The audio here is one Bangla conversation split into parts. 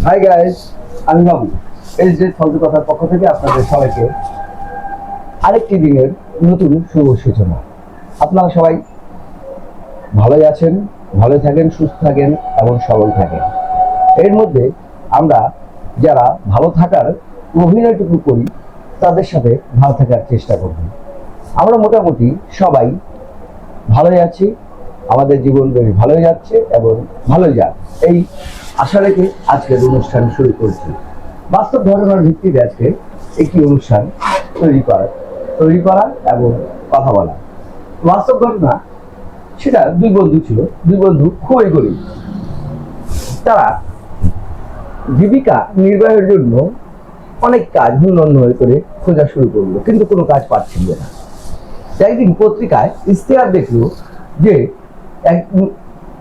হাই গাইস, আমি বাবু। এইচডি ফালতু কথার পক্ষ থেকে আপনাদের সবাইকে আরেকটি দিনের নতুন শুভ সূচনা। আপনারা সবাই ভালোই আছেন, ভালো থাকেন, সুস্থ থাকেন এবং সবল থাকেন। এর মধ্যে আমরা যারা ভালো থাকার অভিনয়টুকু করি তাদের সাথে ভালো থাকার চেষ্টা করব। আমরা মোটামুটি সবাই ভালোই আছি, আমাদের জীবন বেশ ভালোই যাচ্ছে এবং ভালোই যাক এই আশা রেখে আজকের অনুষ্ঠান শুরু করছি। বাস্তব ঘটনার ভিত্তিতে আজকে একটি অনুষ্ঠান তৈরি করা এবং কথা বলা। বাস্তব ঘটনা, সেটা দুই বন্ধু ছিল। দুই বন্ধু খুবই গরিব। তারা জীবিকা নির্বাহের জন্য অনেক কাজ ভিন্ন হয়ে করে খোঁজা শুরু করলো, কিন্তু কোনো কাজ পাচ্ছিল না। একদিন পত্রিকায় ইশতেহার দেখলো যে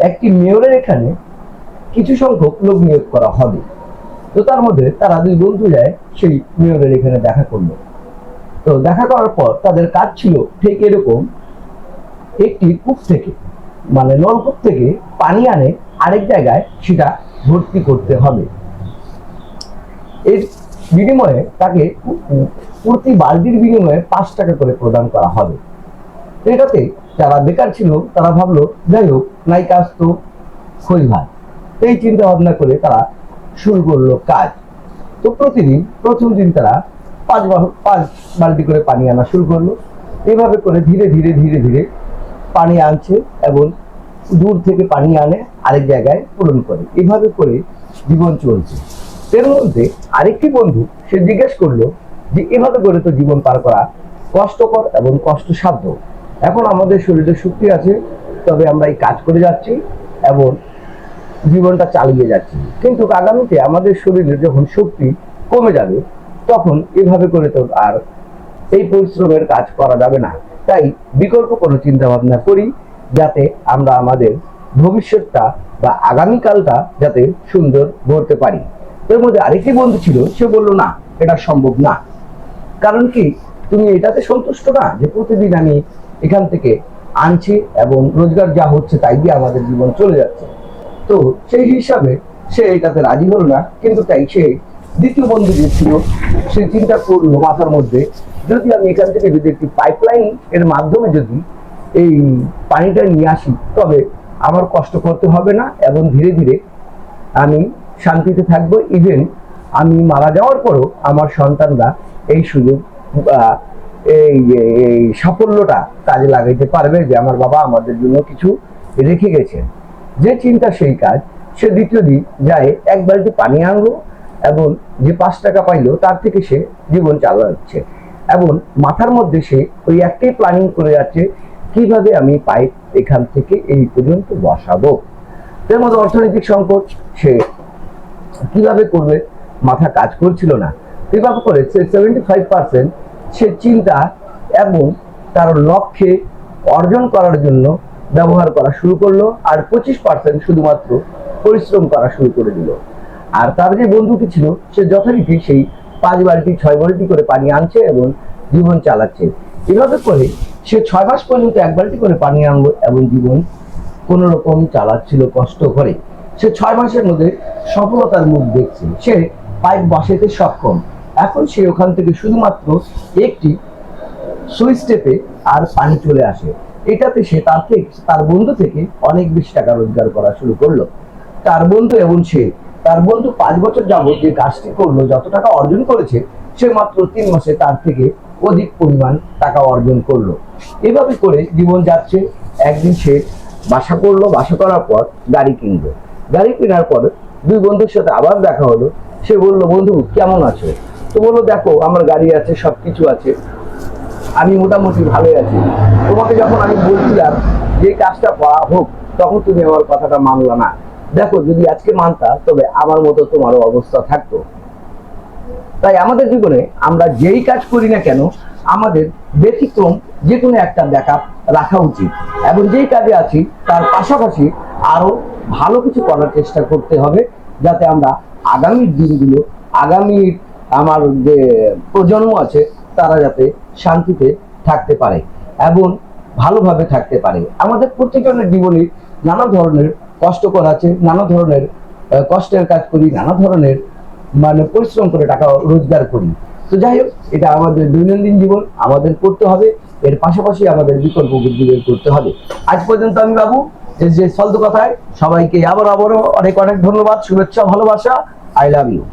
একটি মেয়রের এখানে কিছু সংখ্যক লোক নিয়োগ করা হবে। তো তার মধ্যে তারা দুই বন্ধু যায় সেই মেয়রের এখানে দেখা করলো। তো দেখা করার পর তাদের কাজ ছিল ঠিক এরকম, একটি কূপ থেকে মানে নলকূপ থেকে পানি আনে আরেক জায়গায় সেটা ভর্তি করতে হবে। এর বিনিময়ে তাকে প্রতি বালতির বিনিময়ে 5 টাকা করে প্রদান করা হবে। এটাতে যারা বেকার ছিল তারা ভাবলো যাই হোক, নাই কাজ তো খোঁজ ভাই। এই চিন্তা ভাবনা করে তারা শুরু করলো কাজ। তো প্রতিদিন প্রথম দিন তারা 5 বালতি করে পানি আনা শুরু করলো। এভাবে করে ধীরে ধীরে ধীরে ধীরে পানি আনছে এবং দূর থেকে পানি আনে আরেক জায়গায় পূরণ করে। এভাবে করে জীবন চলছে। এর মধ্যে আরেকটি বন্ধু সে জিজ্ঞেস করলো যে এভাবে করে তো জীবন পার করা কষ্টকর এবং কষ্টসাধ্য। এখন আমাদের শরীরে শক্তি আছে, তবে আমরা এই কাজ করে যাচ্ছি এবং জীবনটা চালিয়ে যাচ্ছি, কিন্তু আগামীতে আমাদের শরীরে যখন শক্তি কমে যাবে তখন এভাবে করে তো আর এই পরিশ্রমের কাজ করা যাবে না। তাই বিকল্প কোনো চিন্তা ভাবনা করি, যাতে আমরা আমাদের ভবিষ্যৎটা বা আগামীকালটা যাতে সুন্দর গড়তে পারি। এর মধ্যে আরেকটি বন্ধু ছিল, সে বলল না, এটা সম্ভব না। কারণ কি, তুমি এটাতে সন্তুষ্ট না যে প্রতিদিন আমি এখান থেকে আনছি এবং রোজগার যা হচ্ছে তাই দিয়ে আমাদের জীবন চলে যাচ্ছে। তো সেই হিসাবে সে এটাতে রাজি হলো না। কিন্তু তাই সে দ্বিতীয় বন্ধু যে ছিল, সে চিন্তা করলো মাথার মধ্যে, যদি আমি এখান থেকে যদি একটি পাইপলাইন এর মাধ্যমে যদি এই পানিটা নিয়ে আসি তবে আমার কষ্ট করতে হবে না এবং ধীরে ধীরে আমি শান্তিতে থাকবো। ইভেন আমি মারা যাওয়ার পরও আমার সন্তানরা এই সুযোগ এই এই সাফল্যটা কাজে লাগাইতে পারবে যে আমার বাবা আমাদের জন্য কিছু রেখে গেছেন। যে চিন্তা সেই কাজ। সে দ্বিতীয় দিন যায়, 1 বালতি পানি আনলো এবং যে 5 টাকা পাইলো তার থেকে সে জীবন চালাচ্ছে এবং মাথার মধ্যে সে ওই একটাই প্ল্যানিং করে যাচ্ছে, কিভাবে আমি পাইপ এখান থেকে এই পর্যন্ত বসাবো। এর মধ্যে অর্থনৈতিক সংকট, সে কিভাবে করবে মাথা কাজ করছিল না। এভাবে করে সে 75% সে চিন্তা এবং তার লক্ষ্যে অর্জন করার জন্য ব্যবহার করা শুরু করলো, আর 25% শুধুমাত্র পরিশ্রম করা শুরু করে দিল। আর তার যে বন্ধুটি ছিল সে যথারীতি সেই 5 বালতি 6 বালতি করে পানি আনছে এবং জীবন চালাচ্ছে। এভাবে করে সে 6 মাস পর্যন্ত 1 বালতি করে পানি আনলো এবং জীবন কোন রকম চালাচ্ছিল কষ্ট করে। সে 6 মাসের মধ্যে সফলতার মুখ দেখছে, সে পাইপ বসাতে সক্ষম। এখন সে ওখান থেকে শুধুমাত্র একটি সুইচ টেপে আর পানি চলে আসে। এটাতে সে তার বন্ধু থেকে অনেক বেশি টাকা রোজগার করা শুরু করলো। তার বন্ধু এবং সে, তার বন্ধু 5 বছর যাবত যে কাজটি করলো, যত টাকা অর্জন করেছে সে মাত্র 3 মাসে তার থেকে অধিক পরিমাণ টাকা অর্জন করলো। এভাবে করে জীবন যাচ্ছে। একদিন সে বাসা করলো, বাসা করার পর গাড়ি কিনলো। গাড়ি কেনার পর দুই বন্ধুর সাথে আবার দেখা হলো। সে বললো, বন্ধু কেমন আছো? তো বললো, দেখো আমার গাড়ি আছে, সবকিছু আছে, আমি মোটামুটি ভালোই আছি। তোমাকে যখন আমি বলছিলাম যে কাজটা করা হোক তখন তুমি আমার কথাটা মানলা না। দেখো, যদি আজকে মানতা তবে আমার মতো তোমারও অবস্থা থাকতো। তাই আমাদের জীবনে আমরা যেই কাজ করি না কেন আমাদের ব্যতিক্রম যে কোনো একটা ব্যাকআপ রাখা উচিত এবং যেই কাজে আছি তার পাশাপাশি আরো ভালো কিছু করার চেষ্টা করতে হবে, যাতে আমরা আগামীর দিনগুলো, আগামীর আমার যে প্রজন্ম আছে তারা যাতে শান্তিতে থাকতে পারে এবং ভালোভাবে থাকতে পারে। আমাদের প্রত্যেকজনের জীবনে নানা ধরনের কষ্টকর আছে, নানা ধরনের কষ্টের কাজ করি, নানা ধরনের মানে পরিশ্রম করে টাকা রোজগার করি। তো যাই হোক, এটা আমাদের দৈনন্দিন জীবন, আমাদের করতে হবে। এর পাশাপাশি আমাদের বিকল্প বুদ্ধি বের করতে হবে। আজ পর্যন্ত আমি বাবু যে ফালতু কথায় সবাইকে আবারও অনেক অনেক ধন্যবাদ, শুভেচ্ছা, ভালোবাসা। I love you.